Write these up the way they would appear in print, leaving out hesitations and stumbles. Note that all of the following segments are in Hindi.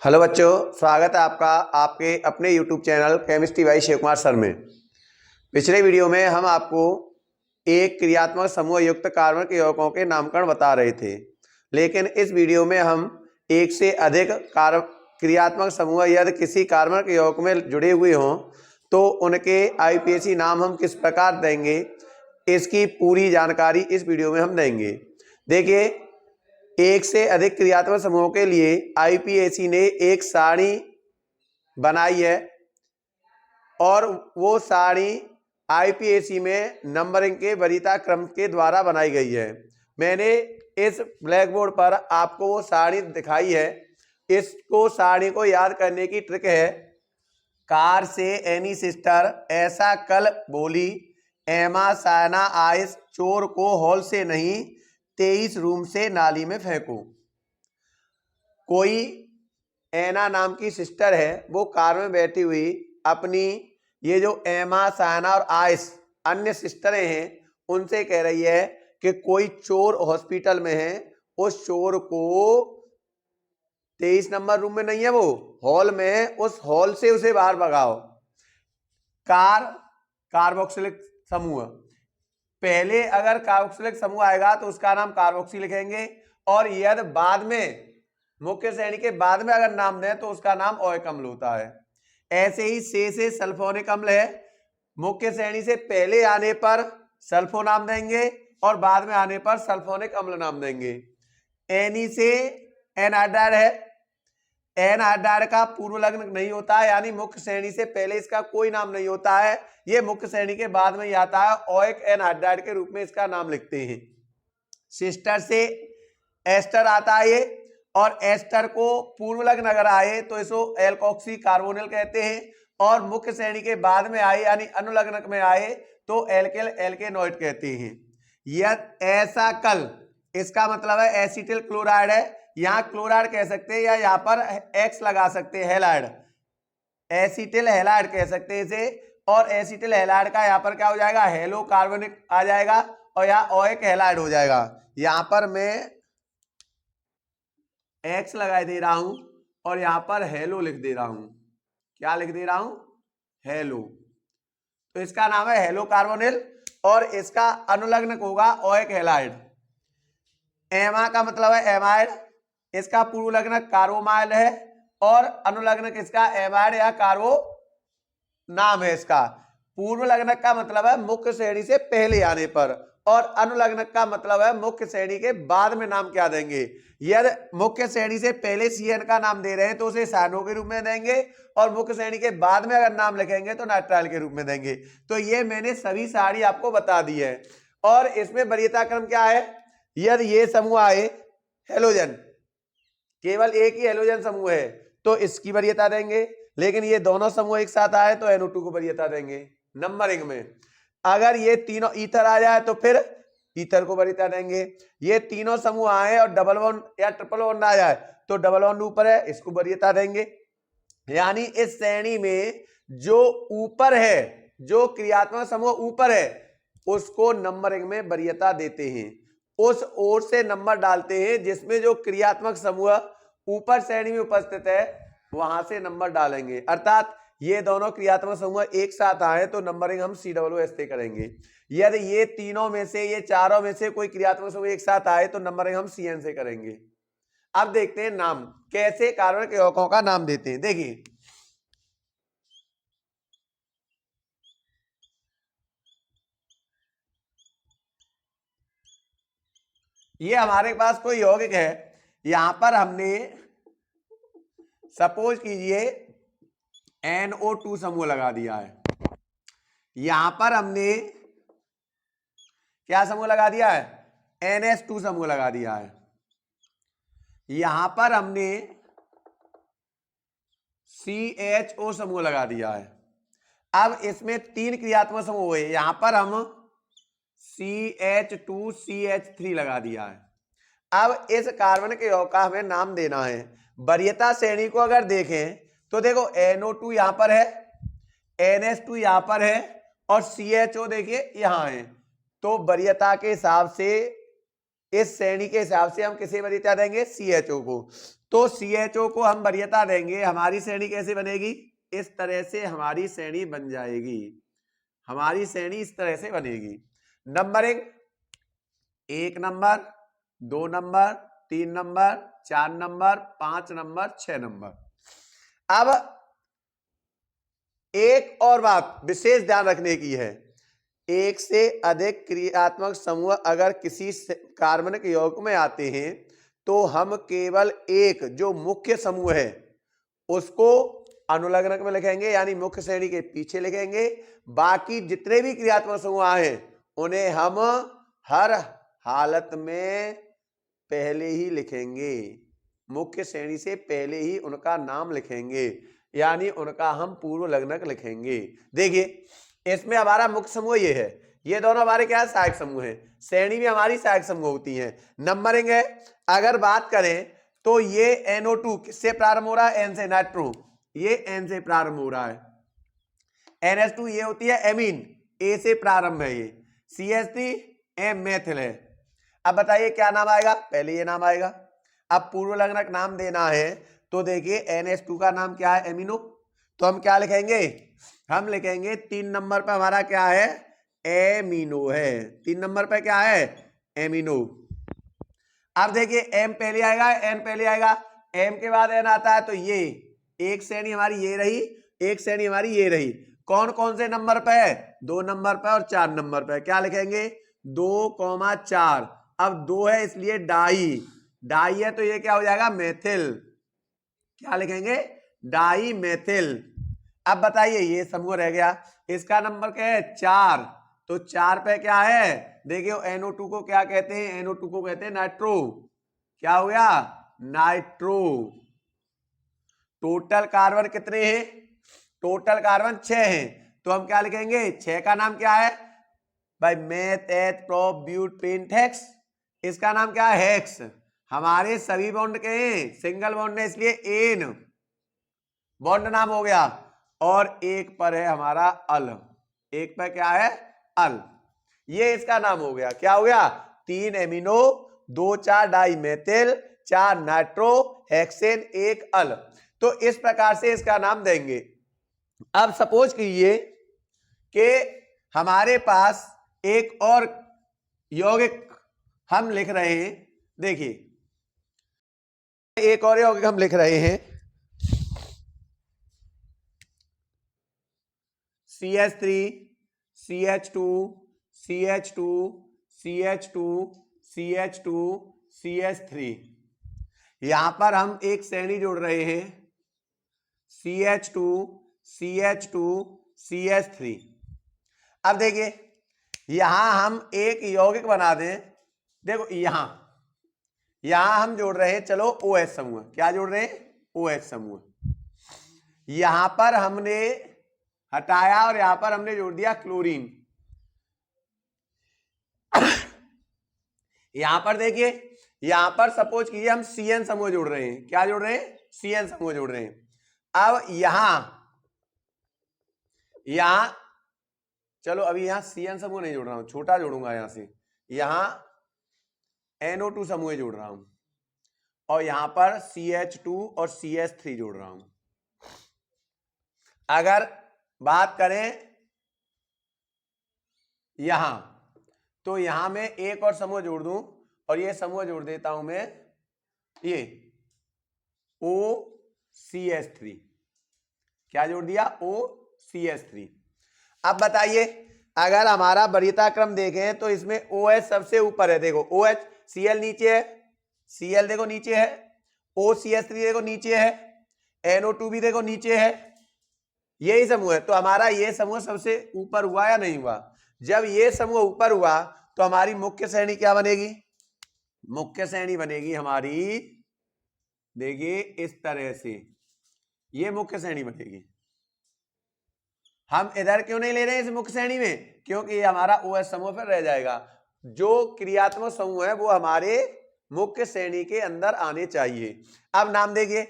हेलो बच्चों, स्वागत है आपका आपके अपने YouTube channel chemistry by Shiv Kumar sir में। पिछले वीडियो में हम आपको एक क्रियात्मक समूह युक्त कार्बन के यौगिकों के नामकरण बता रहे थे, लेकिन इस वीडियो में हम एक से अधिक क्रियात्मक समूह यदि किसी कार्बन के यौगिक में जुड़े हुए हों तो उनके आईयूपीएसी नाम हम किस प्रकार देंगे, इसकी पूरी जानकारी इस वीडियो में हम देंगे। देखिए, एक से अधिक क्रियात्मक समूहों के लिए आईयूपीएसी ने एक सारणी बनाई है और वो सारणी आईयूपीएसी में नंबरिंग के वरीयता क्रम के द्वारा बनाई गई है। मैंने इस ब्लैक बोर्ड पर आपको वो सारणी दिखाई है। इसको सारणी को याद करने की ट्रिक है, कार से एनी सिस्टर ऐसा कल बोली, एमा सायना आइस चोर को हॉल से नहीं 23 रूम से नाली में फेंको। कोई एना नाम की सिस्टर है, वो कार में बैठी हुई अपनी ये जो एमा सायना और आइस अन्य सिस्टरें हैं उनसे कह रही है कि कोई चोर हॉस्पिटल में है, उस चोर को 23 नंबर रूम में नहीं है, वो हॉल में है, उस हॉल से उसे बाहर भगाओ। कार्बोक्सिलिक समूह, पहले अगर कार्बोक्सिलिक समूह आएगा तो उसका नाम कार्बोक्सी लिखेंगे, और यदि बाद में मुख्य श्रेणी के बाद में अगर नाम दें तो उसका नाम ओइक अम्ल होता है। ऐसे ही से सल्फोनिक अम्ल है, मुख्य श्रेणी से पहले आने पर सल्फो नाम देंगे और बाद में आने पर सल्फोनिक अम्ल नाम देंगे। एनी से एनहाइड्राइड है, एनहाइड्राइड का पूर्व लग्न नहीं होता है, यानी मुख्य श्रेणी से पहले इसका कोई नाम नहीं होता है, ये मुख्य श्रेणी के बाद में ही आता है। ओइक एनहाइड्राइड के रूप में इसका नाम लिखते हैं। सिस्टर से एस्टर आता है ये, और एस्टर को पूर्व लग्न अगर आए तो इसको एल्कोक्सी कार्बोनिल कहते हैं, और मुख्य श्रेणी के बाद में आए यानी अनुलग्न में आए तो एल्केल एल्केनॉइड कहते हैं। यह ऐसा कल, इसका मतलब है एसिटिल क्लोराइड है, यहाँ क्लोराइड कह सकते हैं या यहाँ पर एक्स लगा सकते हैं, हेलाइड, एसिटिल हेलाइड कह सकते हैं इसे। और एसिटिल हेलाइड का यहाँ पर क्या हो जाएगा, हेलो कार्बोनिक आ जाएगा, और यहाँ ओइक हेलाइड हो जाएगा। यहाँ पर मैं एक्स लगा दे रहा हूं और यहाँ पर हेलो लिख दे रहा हूं। क्या लिख दे रहा हूं, हेलो। तो इसका नाम है हेलो कार्बोनिल, और इसका अनुलग्नक होगा ओइक हेलाइड। एमा का मतलब है एमाइड, इसका पूर्व लग्नक कार्बोमाइल है, और अनुलग्नक इसका एमाइड या कार्बो नाम है इसका। पूर्व लग्नक का मतलब है मुख्य श्रेणी से पहले आने पर, और अनुलग्नक का मतलब है मुख्य श्रेणी के बाद में नाम क्या देंगे। यदि मुख्य श्रेणी से पहले सीएन का नाम दे रहे हैं तो उसे सानो के रूप में देंगे, और मुख्य श्रेणी के बाद में अगर नाम लिखेंगे तो नाइट्राइल के रूप में देंगे। तो ये मैंने सभी सारी आपको बता दी है। और इसमें वरीयता क्रम क्या है, यदि ये समूह आए हेलोजन, केवल एक ही हेलोजन समूह है तो इसकी वरीयता देंगे, लेकिन ये दोनों समूह एक साथ आए तो NO2 को वरीयता देंगे नंबरिंग में। अगर ये तीनों ईथर आ जाए तो फिर ईथर को वरीयता देंगे। ये तीनों समूह आए और डबल बॉन्ड या ट्रिपल बॉन्ड आ जाए तो डबल बॉन्ड ऊपर है, इसको वरीयता देंगे। यानी इस श्रेणी में जो ऊपर है, जो क्रियात्मक समूह ऊपर है, उसको नंबरिंग में वरीयता देते हैं। उस ओर से नंबर डालते हैं जिसमें जो क्रियात्मक समूह ऊपर श्रेणी में उपस्थित है वहां से नंबर डालेंगे। अर्थात ये दोनों क्रियात्मक समूह एक साथ आए तो नंबरिंग हम COO से करेंगे। यदि ये तीनों में से, ये चारों में से कोई क्रियात्मक समूह एक साथ आए तो नंबरिंग हम CN से करेंगे। अब देखते हैं नाम, कैसे कार्बन के यौगिकों का नाम देते हैं। देखिए, ये हमारे पास कोई यौगिक है, यहां पर हमने सपोज कीजिए NO2 समूह लगा दिया है। यहां पर हमने क्या समूह लगा दिया है, NH2 समूह लगा दिया है। यहां पर हमने CHO समूह लगा दिया है। अब इसमें तीन क्रियात्मक समूह हुए, यहां पर हम CH2 CH3 लगा दिया है। अब इस कार्बन के यौगिक का हमें नाम देना है। वरीयता श्रेणी को अगर देखें तो देखो NO2 यहां पर है, NH2 यहां पर है, और CHO देखिए यहां है। तो वरीयता के हिसाब से, इस श्रेणी के हिसाब से हम किसे वरीयता देंगे, CHO को। तो CHO को हम वरीयता देंगे, हमारी श्रेणी कैसे बनेगी, इस तरह से हमारी श्रेणी बन जाएगी, हमारी श्रेणी इस तरह से बनेगी। Numbering 1 number, 2 number, 3 number, 4 number, 5 number, 6 number. अब एक और बात विशेष ध्यान रखने की है, एक से अधिक क्रियात्मक समूह अगर किसी कार्बनिक यौगिक में आते हैं तो हम केवल एक जो मुख्य समूह है उसको अनुलग्नक में लिखेंगे, यानी मुख्य श्रेणी के पीछे लिखेंगे। बाकी जितने भी क्रियात्मक समूह हैं उन्हें हम हर हालत में पहले ही लिखेंगे, मुख्य श्रेणी से पहले ही उनका नाम लिखेंगे, यानी उनका हम पूर्व लग्नक लिखेंगे। देखिए इसमें हमारा मुख्य समूह ये है, ये दोनों हमारे क्या है, सहायक समूह है। श्रेणी भी हमारी सहायक समूह होती है। नंबरिंग है, अगर बात करें तो ये NO2 किससे प्रारंभ हो रहा है, N से, नाइट्रो ये N से प्रारंभ हो रहा है। NH2 ये होती है एमीन, A से प्रारंभ है ये। CH3 M मेथिल है। अब बताइए क्या नाम आएगा, पहले ये नाम आएगा। अब पूर्व लग्नक नाम देना है तो देखिए NH2 का नाम क्या है, एमिनो, तो हम क्या लिखेंगे, हम लिखेंगे 3 नंबर पर हमारा क्या है, एमिनो है। 3 नंबर पर क्या है, एमिनो। अब देखिए M पहले आएगा, N पहले आएगा, M के बाद N आता है तो ये एक श्रेणी हमारी ये रही, एक श्रेणी हमारी ये रही। कौन कौन से नंबर पे, 2 नंबर पे और 4 नंबर पे। क्या लिखेंगे, 2,4। अब 2 है इसलिए डाई, डाई है तो ये क्या हो जाएगा, मेथिल। क्या लिखेंगे, डाई मेथिल। अब बताइए ये समूह रह गया, इसका नंबर क्या है, 4, तो 4 पे क्या है, देखिए NO2 को क्या कहते हैं, NO2 को कहते हैं नाइट्रो। क्या हो गया, नाइट्रो। टोटल कार्बन कितने हैं, टोटल कार्बन 6 हैं, तो हम क्या लिखेंगे, 6 का नाम क्या है भाई, meth eth prop but pent hex. इसका नाम क्या है, हेक्स। हमारे सभी बॉन्ड के हैं सिंगल बॉन्ड है इसलिए एन बॉन्ड नाम हो गया, और एक पर है हमारा अल, एक पर क्या है, अल, ये इसका नाम हो गया। क्या हो गया, 3 amino, 2,4 di methyl, 4 nitro hexane, 1 al. तो इस प्रकार से इसका नाम देंगे। अब सपोज कीजिए कि हमारे पास एक और यौगिक हम लिख रहे हैं, देखिए एक और यौगिक हम लिख रहे हैं, CH3 CH2 CH2 CH2 CH2 CH3। यहां पर हम एक श्रेणी जोड़ रहे हैं, CH2 CH2 CH3। अब देखिए यहां हम एक यौगिक बना दें, देखो यहां हम जोड़ रहे हैं, चलो OH समूह, क्या जोड़ रहे हैं, OH समूह। यहां पर हमने हटाया और यहां पर हमने जोड़ दिया क्लोरीन। यहां पर देखिए, यहां पर सपोज कीजिए हम CN समूह जोड़ रहे हैं, क्या जोड़ रहे हैं, CN समूह जोड़ रहे हैं। अब यहां चलो अभी यहां CN समूह नहीं जोड़ रहा हूं, छोटा जोड़ूंगा यहां से, यहां NO2 समूह जोड़ रहा हूं, और यहां पर CH2 और CH3 जोड़ रहा हूं। अगर बात करें यहां, तो यहां मैं एक और समूह जोड़ दूं, और ये समूह जोड़ देता हूं मैं, ये OCH3, क्या जोड़ दिया, OCH3। अब बताइए अगर हमारा वरीयता क्रम देखें तो इसमें OH सबसे ऊपर है, देखो OH, Cl नीचे है, Cl देखो नीचे है, OCH3 देखो नीचे है, NO2 भी देखो नीचे है, यही समूह है। तो हमारा ये समूह सबसे ऊपर हुआ या नहीं हुआ, जब ये समूह ऊपर हुआ तो हमारी मुख्य श्रेणी क्या बनेगी, मुख्य श्रेणी बनेगी हमारी, देखिए इस तरह से, ये मुख्य श्रेणी बनेगी। हम इधर क्यों नहीं ले रहे हैं इस मुख्य श्रेणी में, क्योंकि ये हमारा OH समूह पर रह जाएगा। जो क्रियात्मक समूह है वो हमारे मुख्य श्रेणी के अंदर आने चाहिए। अब नाम देखिए,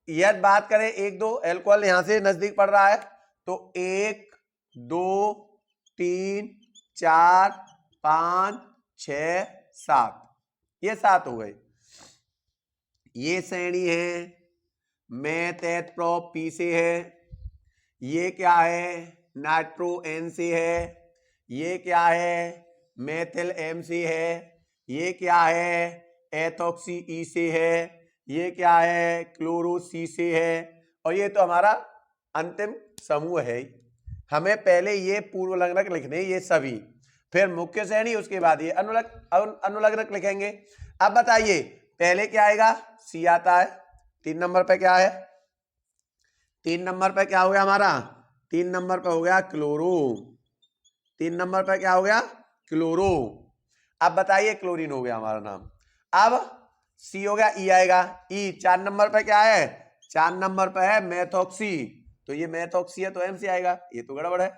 यदि बात करें 1 2, एल्कोहल यहां से नजदीक पड़ रहा है, तो 1 2 3 4 5 6 7, ये 7 हो गए। ये श्रेणी है, मेथ एथ प्रोप पी से है, ये क्या है, नाइट्रो एन से है, ये क्या है, मेथिल एम से है, ये क्या है, एथॉक्सी ई से है, ये क्या है, क्लोरो सी से है, और ये तो हमारा अंतिम समूह है। हमें पहले ये पूर्व लग्नक लिखने, ये सभी, फिर मुख्य श्रेणी, उसके बाद ये अनुलग्नक लिखेंगे। अब बताइए पहले क्या आएगा, सी आता है। 3 नंबर पे क्या है, 3 नंबर पे क्या हो गया हमारा, 3 नंबर पे हो गया क्लोरो। 3 नंबर पे क्या हो गया, क्लोरो। अब बताइए क्लोरीन हो गया हमारा नाम। अब सी हो गया, ई आएगा, ई। 4 नंबर पे क्या है, 4 नंबर पे है मेथॉक्सी, तो ये मेथॉक्सी है तो एम से आएगा, ये तो गड़बड़ है,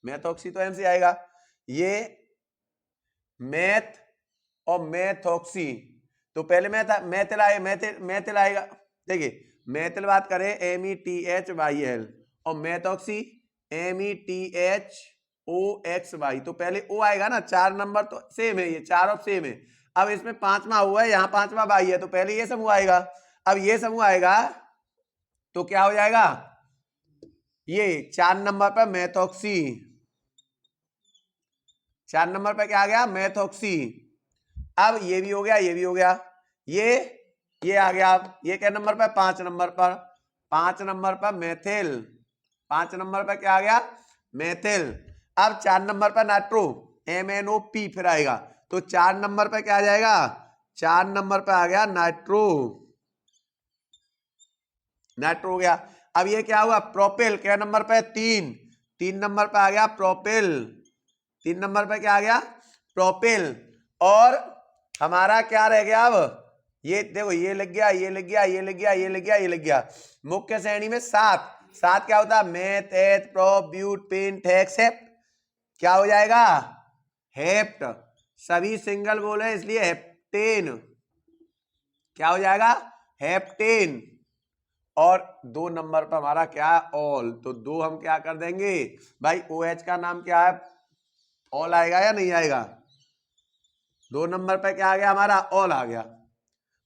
मेथॉक्सी तो एम से आएगा। ये मेथ और मेथॉक्सी, तो पहले मेथिल आएगा। देखिए मेथिल बात करें METHYL, और मेथॉक्सी METHOXY, तो पहले O आएगा ना। 4 नंबर तो सेम है, ये 4 और सेम है। अब इसमें 5वां हुआ है, यहाँ 5वां बाई है, तो पहले ये समूह आएगा। अब ये समूह आएगा तो क्या हो जाएगा, ये 4 नंबर पर मेथॉक्सी, 4 नंबर पर क्या आ गया, मेथॉक्सी। अब ये भी हो गया, ये भी हो गया, ये आ गया। अब ये क्या नंबर पर, 5 नंबर पर, 5 नंबर पर मेथिल, 5 नंबर पर क्या आ गया, मेथिल। अब 4 नंबर पर नाइट्रो, MNOP फिर आएगा, तो 4 नंबर पर क्या आ जाएगा, 4 नंबर पर आ गया नाइट्रो, नाइट्रो हो गया। अब ये क्या हुआ, प्रोपिल, क्या नंबर पे, 3 नंबर पे आ गया प्रोपिल, 3 नंबर पे क्या आ गया, प्रोपिल। और हमारा क्या रह गया, अब ये देखो, ये लग गया, ये लग गया, ये लग गया, ये लग गया, ये लग गया। मुख्य श्रेणी में 7 क्या होता है, meth eth prop but pent hex hept, क्या हो जाएगा, हेप्ट। सभी सिंगल बोले इसलिए हेप्टेन, क्या हो जाएगा, हेप्टेन। और 2 नंबर पर हमारा क्या है, ऑल, तो 2 हम क्या कर देंगे भाई, OH का नाम क्या है, ऑल आएगा या नहीं आएगा, 2 नंबर पर क्या आ गया हमारा, ऑल आ गया।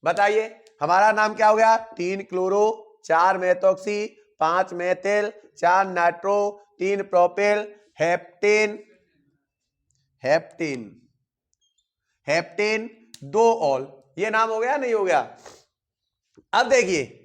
बताइए हमारा नाम क्या हो गया, 3 chloro, 4 methoxy, 5 methyl, 4 nitro, 3 propyl, heptane, heptane, heptane, 2 all, ये नाम हो गया नहीं हो गया। अब देखिए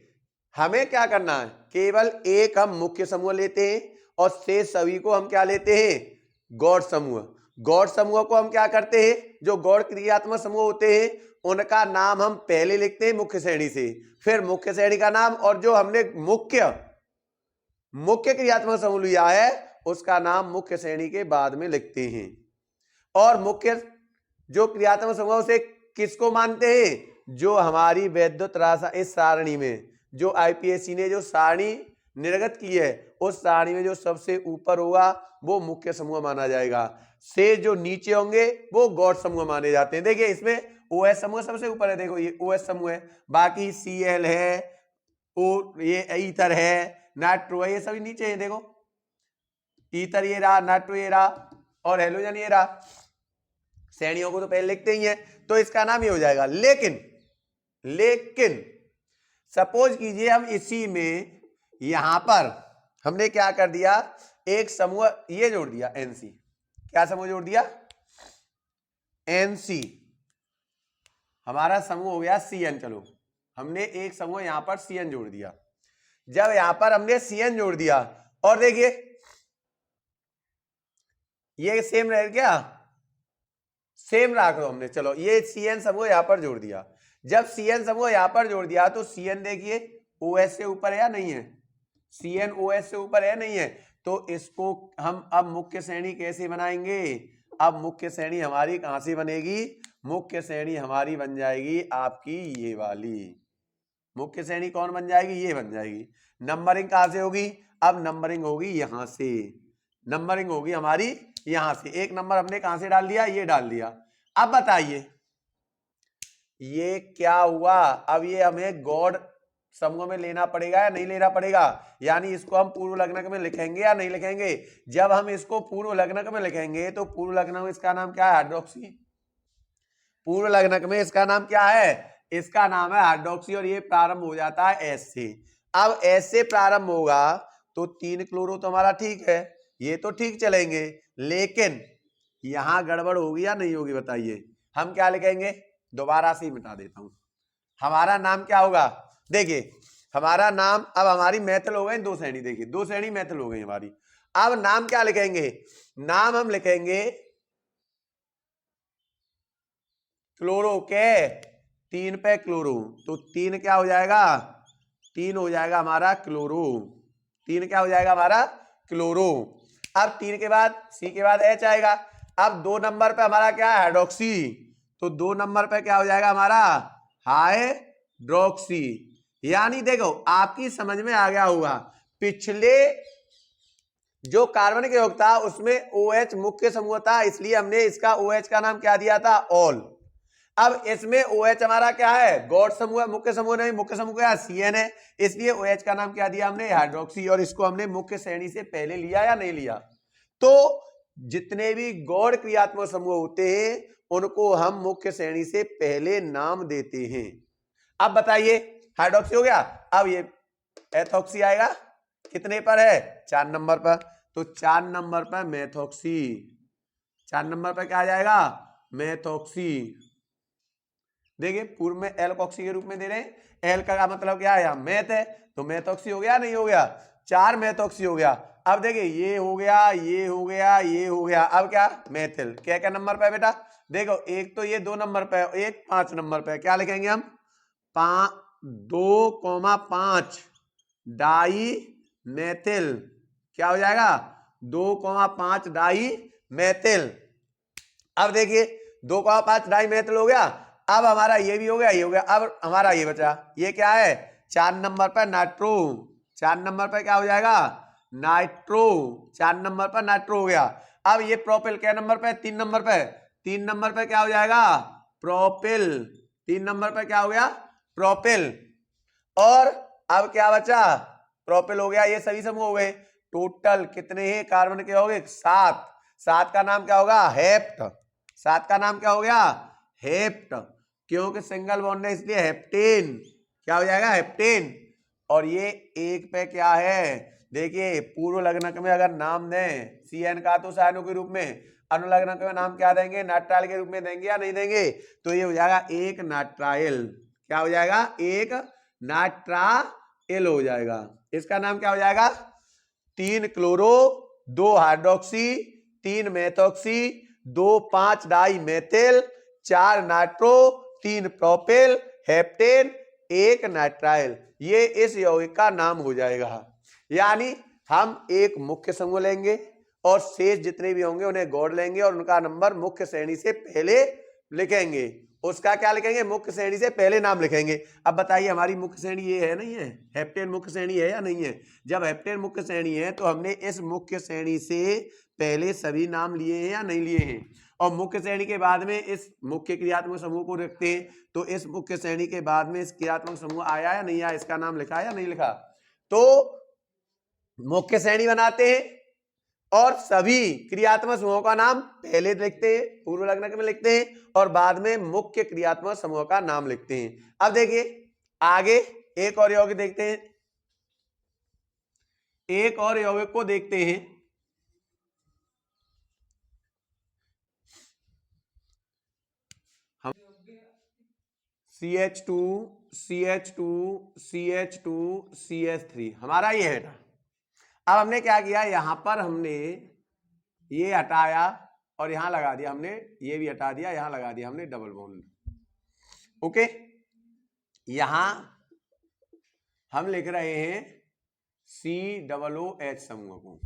हमें क्या करना है, केवल एक हम मुख्य समूह लेते हैं और शेष सभी को हम क्या लेते हैं, गौड़ समूह। गौड़ समूह को हम क्या करते हैं, जो गौड़ क्रियात्मक समूह होते हैं उनका नाम हम पहले लिखते हैं मुख्य श्रेणी से, फिर मुख्य श्रेणी का नाम, और जो हमने मुख्य क्रियात्मक समूह लिया है उसका नाम मुख्य श्रेणी के बाद में लिखते हैं। और मुख्य जो क्रियात्मक समूह से किसको मानते हैं, जो हमारी वैद्युत रासायनिक इस सारणी में, जो IPSC ने जो सारणी निर्गत की है उस सारणी में जो सबसे ऊपर होगा वो मुख्य समूह माना जाएगा, से जो नीचे होंगे वो गौड़ समूह माने जाते हैं। देखिए इसमें OH समूह सबसे ऊपर है, देखो ये OH समूह है, बाकी Cl है, ये ईथर है, नाइट्रो है, ये सभी नीचे है। देखो ईथर ये रहा, नाइट्रो ये रहा, और हेलोजन ये रहा। श्रेणियों को तो पहले लिखते ही है, तो इसका नाम ये हो जाएगा। लेकिन सपोज कीजिए हम इसी में यहां पर हमने क्या कर दिया, एक समूह ये जोड़ दिया NC, क्या समूह जोड़ दिया, NC, हमारा समूह हो गया CN। चलो हमने एक समूह यहां पर CN जोड़ दिया। जब यहां पर हमने CN जोड़ दिया, और देखिए ये सेम रह गया, सेम रख दो हमने, चलो ये CN समूह यहां पर जोड़ दिया। जब CN समूह यहां पर जोड़ दिया तो CN देखिए OH से ऊपर है या नहीं है, CN OH से ऊपर है नहीं है, तो इसको हम अब मुख्य श्रेणी कैसे बनाएंगे, अब मुख्य श्रेणी हमारी कहां से बनेगी, मुख्य श्रेणी हमारी बन जाएगी आपकी ये वाली, मुख्य श्रेणी कौन बन जाएगी, ये बन जाएगी। नंबरिंग कहां से होगी, अब नंबरिंग होगी यहां से, नंबरिंग होगी हमारी यहां से। एक नंबर हमने कहां से डाल दिया, ये डाल दिया। अब बताइए ये क्या हुआ, अब ये हमें गौड़ समूह में लेना पड़ेगा या नहीं लेना पड़ेगा, यानी इसको हम पूर्व लग्नक में लिखेंगे या नहीं लिखेंगे। जब हम इसको पूर्व लग्नक में लिखेंगे तो पूर्व लग्नक में इसका नाम क्या है, हाइड्रोक्सी। पूर्व लग्नक में इसका नाम क्या है, इसका नाम है हाइड्रोक्सी और ये प्रारंभ हो जाता है एस से। अब एस से प्रारंभ होगा तो 3 क्लोरो तो हमारा ठीक है, ये तो ठीक चलेंगे, लेकिन यहां गड़बड़ होगी या नहीं होगी बताइए। हम क्या लिखेंगे, दोबारा से ही मिटा देता हूं। हमारा नाम क्या होगा, देखिए हमारा नाम, अब हमारी मैथल हो गई 2 श्रेणी, देखिए 2 श्रेणी मैथल हो गई हमारी। अब नाम क्या लिखेंगे, नाम हम लिखेंगे क्लोरो के 3 पे क्लोरो, तो 3 क्या हो जाएगा, 3 हो जाएगा हमारा क्लोरो, 3 क्या हो जाएगा हमारा क्लोरो। अब 3 के बाद सी के बाद एच आएगा। अब 2 नंबर पे हमारा क्या है हाइड्रोक्सी, तो 2 नंबर पे क्या हो जाएगा हमारा हाइड्रोक्सी। यानी देखो आपकी समझ में आ गया होगा, पिछले जो कार्बन के योग था उसमें OH मुख्य समूह था, इसलिए हमने इसका OH का नाम क्या दिया था, ऑल। अब इसमें OH हमारा क्या है, गॉड समूह है, मुख्य समूह नहीं, मुख्य समूह क्या है CN है, इसलिए OH का नाम क्या दिया हमने, हाइड्रोक्सी, और इसको हमने मुख्य श्रेणी से पहले लिया या नहीं लिया। तो जितने भी गौड़ क्रियात्मक समूह होते हैं उनको हम मुख्य श्रेणी से पहले नाम देते हैं। अब बताइए हाइड्रोक्सी हो गया, अब ये एथॉक्सी आएगा, कितने पर है, 4 नंबर पर, तो 4 नंबर पर मेथॉक्सी, 4 नंबर पर क्या आ जाएगा, मेथॉक्सी। देखिए पूर्व में एल्कोक्सी के रूप में दे रहे हैं, एल का मतलब क्या है, मैथ है, तो मेथॉक्सी हो गया नहीं हो गया, 4 मेथॉक्सी हो गया। अब देखिए ये हो गया, ये हो गया, ये हो गया, अब क्या मेथिल, क्या नंबर पे बेटा, देखो एक तो ये 2 नंबर पे, एक 5 नंबर पे, क्या लिखेंगे हम 2,5 डाई मेथिल, क्या हो जाएगा 2,5 डाई मेथिल। अब देखिए 2,5 डाई मेथिल हो गया। अब हमारा ये भी हो गया, ये हो गया, अब हमारा ये बचा, ये क्या है 4 नंबर पर नाइट्रो, 4 नंबर पर क्या हो जाएगा नाइट्रो, 4 नंबर पर नाइट्रो हो गया। अब ये प्रोपिल क्या नंबर पे, 3 नंबर पे, 3 नंबर पे क्या हो जाएगा प्रोपिल, 3 नंबर पे क्या हो गया प्रोपिल। और अब क्या बचा, प्रोपिल हो गया, ये सभी समूह हो गए। टोटल कितने हैं कार्बन के हो गए 7, 7 का नाम क्या होगा हेप्ट, 7 का नाम क्या हो गया हेप्ट, क्योंकि सिंगल बॉन्ड है इसलिए हेप्टेन, क्या हो जाएगा हेप्टेन। और ये एक पे क्या है, देखिए पूर्व लग्नक में अगर नाम दें CN का तो साइनो के रूप में, अनुलग्नक में नाम क्या देंगे नाइट्राइल के रूप में देंगे या नहीं देंगे, तो ये हो जाएगा एक नाइट्राइल, क्या हो जाएगा एक नाइट्राइल हो जाएगा। इसका नाम क्या हो जाएगा 3 chloro, 2 hydroxy, 3 methoxy, 2 5 di methyl, 4 nitro, 3 propyl, heptane, 1 nitrile, ये इस यौगिक का नाम हो जाएगा। यानी हम एक मुख्य समूह लेंगे और शेष जितने भी होंगे उन्हें गौड़ लेंगे और उनका नंबर मुख्य श्रेणी से पहले लिखेंगे, उसका क्या लिखेंगे मुख्य श्रेणी से पहले नाम लिखेंगे। अब बताइए हमारी मुख्य श्रेणी ये है नहीं है, हेप्टेन मुख्य श्रेणी है या नहीं है, जब हेप्टेन मुख्य श्रेणी है तो हमने इस मुख्य श्रेणी से पहले सभी नाम लिए हैं या नहीं लिए हैं, और मुख्य श्रेणी के बाद में इस मुख्य क्रियात्मक समूह को रखते हैं, तो इस मुख्य श्रेणी के बाद में इस क्रियात्मक समूह आया या नहीं आया, इसका नाम लिखा या नहीं लिखा, तो मुख्य श्रेणी बनाते हैं और सभी क्रियात्मक समूहों का नाम पहले लिखते हैं, पूर्व लग्नक में लिखते हैं, और बाद में मुख्य क्रियात्मक समूह का नाम लिखते हैं। अब देखिए आगे एक और यौगिक देखते हैं, एक और यौगिक को देखते हैं, हम CH2 CH2 CH2 CH3 हमारा ये है। अब हमने क्या किया, यहां पर हमने ये हटाया और यहां लगा दिया, हमने ये भी हटा दिया, यहां लगा दिया हमने डबल बॉन्ड, ओके। यहां हम लिख रहे हैं COOH समूह को,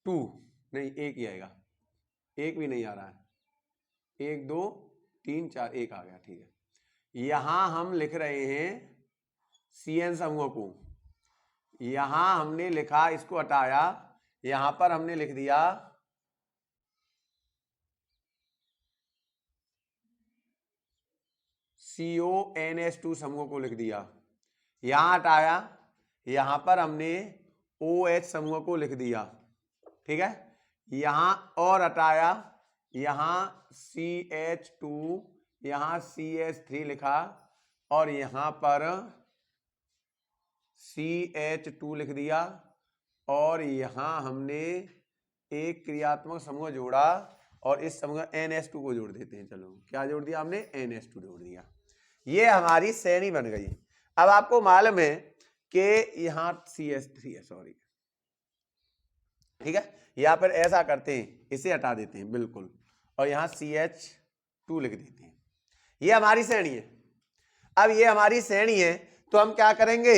2 नहीं एक ही आएगा, एक भी नहीं आ रहा है, 1 2 3 4 1 आ गया, ठीक है। यहां हम लिख रहे हैं CN समूह को, यहां हमने लिखा, इसको हटाया, यहां पर हमने लिख दिया CONH2 समूह को लिख दिया, यहां हटाया, यहां पर हमने OH समूह को लिख दिया, ठीक है। यहां और हटाया, यहां CH2 यहां CH3 लिखा और यहां पर CH2 लिख दिया और यहां हमने एक क्रियात्मक समूह जोड़ा और इस समूह NH2 को जोड़ देते हैं। चलो क्या जोड़ दिया हमने? NH2 जोड़ दिया। ये हमारी श्रेणी बन गई। अब आपको मालूम है कि यहां CH3 है, सॉरी, ठीक है, यहां पर ऐसा करते हैं, इसे हटा देते हैं बिल्कुल और यहां CH2 लिख देते हैं। ये हमारी श्रेणी है। अब ये हमारी श्रेणी है तो हम क्या करेंगे?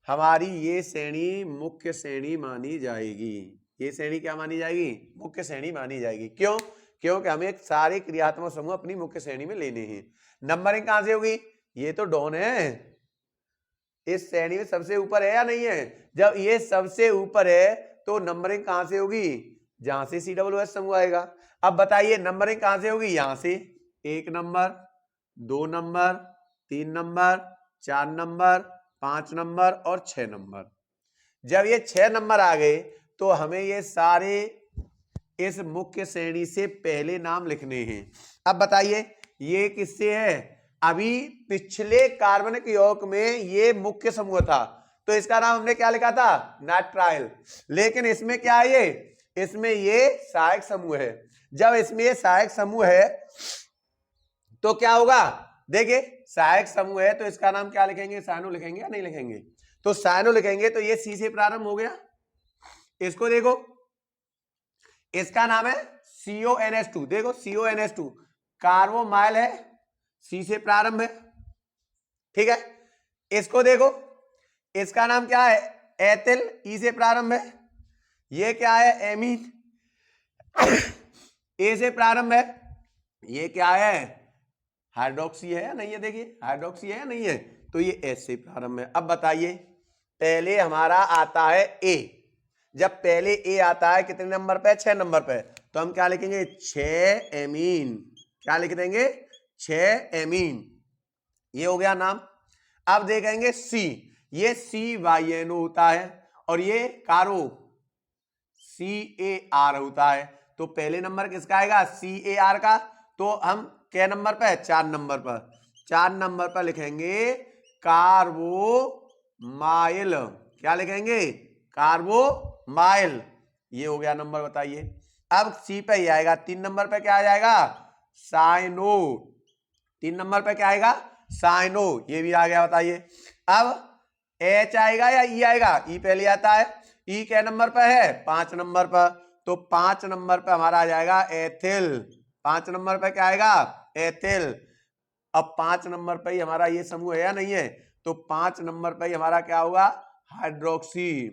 हमारी ये श्रेणी मुख्य श्रेणी मानी जाएगी। ये श्रेणी क्या मानी जाएगी? मुख्य श्रेणी मानी जाएगी। क्यों? क्योंकि हमें सारे क्रियात्मक समूह अपनी मुख्य श्रेणी में लेने हैं। नंबरिंग कहां से होगी? ये तो डॉन है, इस श्रेणी में सबसे ऊपर है या नहीं है? जब ये सबसे ऊपर है तो नंबरिंग कहां से होगी? जहां से COOH समूह आएगा। अब बताइए नंबरिंग कहां से होगी? यहां से 1 number, 2 number, 3 number, 4 number, 5 number और 6 नंबर। जब ये 6 नंबर आ गए तो हमें ये सारे इस मुख्य श्रेणी से पहले नाम लिखने हैं। अब बताइए ये किससे है? अभी पिछले कार्बनिक यौगिक में ये मुख्य समूह था तो इसका नाम हमने क्या लिखा था? नाइट्राइल। लेकिन इसमें क्या है? इसमें ये सहायक समूह है। जब इसमें ये सहायक समूह है तो क्या होगा? देखिए सहायक समूह है तो इसका नाम क्या लिखेंगे? साइनो लिखेंगे या नहीं लिखेंगे? तो साइनो लिखेंगे तो ये C से प्रारंभ हो गया। इसको देखो, इसका नाम है CONH2। देखो CONH2 कार्बोमाइल है, C से प्रारंभ है, ठीक है। इसको देखो, इसका नाम क्या है? एथिल, E से प्रारंभ है। ये क्या है? एमीन, A से प्रारंभ है। ये क्या है? हाइड्रोक्सी है या नहीं है? देखिए हाइड्रोक्सी है या नहीं है? तो ये S से प्रारंभ है। अब बताइए पहले हमारा आता है A। जब पहले A आता है कितने नंबर पे? 6 नंबर पे। तो हम क्या लिखेंगे? 6 एमीन। क्या लिख देंगे? 6 एमीन। ये हो गया नाम। अब देखेंगे C। ये CYNO होता है और ये कारो CAR होता है। तो पहले नंबर किसका आएगा? CAR का। तो हम क्या नंबर पे? 4 नंबर पर। 4 नंबर पर लिखेंगे कार्बोमाइल। क्या लिखेंगे? कार्बोमाइल। ये हो गया नंबर। बताइए अब C पे ही आएगा। 3 नंबर पे क्या आ जाएगा? साइनो। 3 नंबर पे क्या आएगा? साइनो। ये भी आ गया। बताइए अब H आएगा या E आएगा? E पहले आता है। E क्या नंबर पे है? 5 नंबर पर। तो 5 नंबर पे हमारा आ जाएगा एथिल। 5 नंबर पे क्या आएगा? एथिल। अब 5 नंबर पे ही हमारा ये समूह है या नहीं है? तो 5 नंबर पे ही हमारा क्या होगा? हाइड्रोक्सी।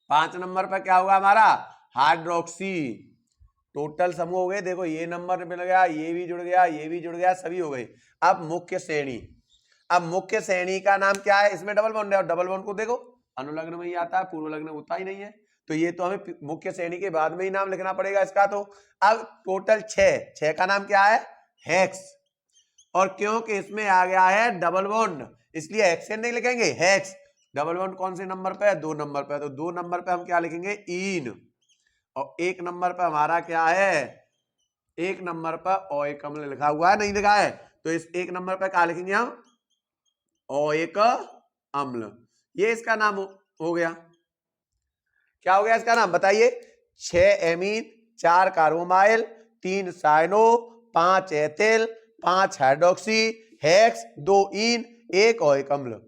5 नंबर पे क्या होगा हमारा? हाइड्रोक्सी। टोटल समूह हो गए। देखो ये नंबर मिल गया, ये भी जुड़ गया, ये भी जुड़ गया, सभी हो गए। अब मुख्य श्रेणी। अब मुख्य श्रेणी का नाम क्या है? इसमें डबल बॉन्ड है और डबल बॉन्ड को देखो अनुलग्न में ही आता है, पूर्व लग्न होता ही नहीं है। तो ये तो हमें मुख्य श्रेणी के बाद में ही नाम लिखना पड़ेगा इसका। तो अब टोटल 6 का नाम क्या है? हेक्स। और क्योंकि इसमें आ गया है डबल बॉन्ड इसलिए हेक्सेन नहीं लिखेंगे, हेक्स। डबल बॉन्ड कौन से नंबर पे है? 2 नंबर पे। तो 2 नंबर पे हम क्या लिखेंगे? ईन। और 1 नंबर पे हमारा क्या है? 1 नंबर पर ओइक अम्ल लिखा हुआ है, नहीं लिखा है? तो इस 1 नंबर पे क्या लिखेंगे हम? ओइक अम्ल। ये इसका नाम हो गया। क्या हो गया इसका नाम? बताइए 6 amine, 4 carbamoyl, 3 cyano, 5 ethyl, 5 hydroxy, hex, 2 ene, 1 oic अम्ल।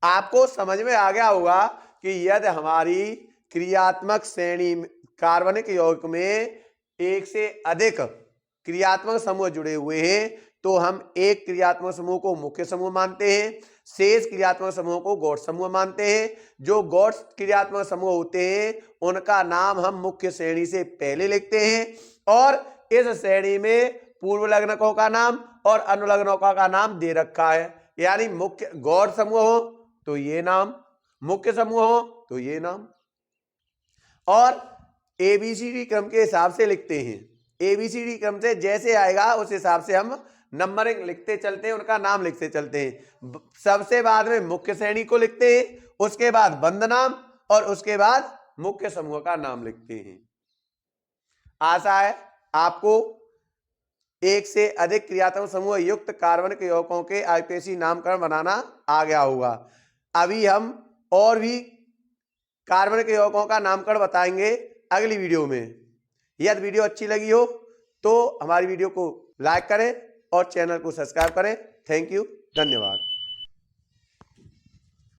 आपको समझ में आ गया होगा कि यदि हमारी क्रियात्मक श्रेणी कार्बनिक यौगिक में एक से अधिक क्रियात्मक समूह जुड़े हुए हैं तो हम एक क्रियात्मक समूह को मुख्य समूह मानते हैं, शेष क्रियात्मक समूह को गौड़ समूह मानते हैं। जो गौड़ क्रियात्मक समूह होते हैं उनका नाम हम मुख्य श्रेणी से पहले लिखते हैं और इस श्रेणी में पूर्व लग्नकों का नाम और अनुलग्नकों का नाम दे रखा है। यानी मुख्य गौड़ समूह हो तो ये नाम, मुख्य समूह हो तो ये नाम। और ABCD क्रम के हिसाब से लिखते हैं। ABCD क्रम से जैसे आएगा उस हिसाब से हम नंबरिंग लिखते चलते हैं, उनका नाम लिखते चलते हैं। सबसे बाद में मुख्य श्रेणी को लिखते हैं, उसके बाद बंद नाम और उसके बाद मुख्य समूह का नाम लिखते हैं। आशा है आपको एक से अधिक क्रियात्मक समूह युक्त कार्बनिक यौगिकों के आईपीएसी नामकरण बनाना आ गया होगा। अभी हम और भी कार्बनिक यौगिकों का नामकरण बताएंगे अगली वीडियो में। यदि वीडियो अच्छी लगी हो तो हमारी वीडियो को लाइक करें और चैनल को सब्सक्राइब करें। थैंक यू, धन्यवाद।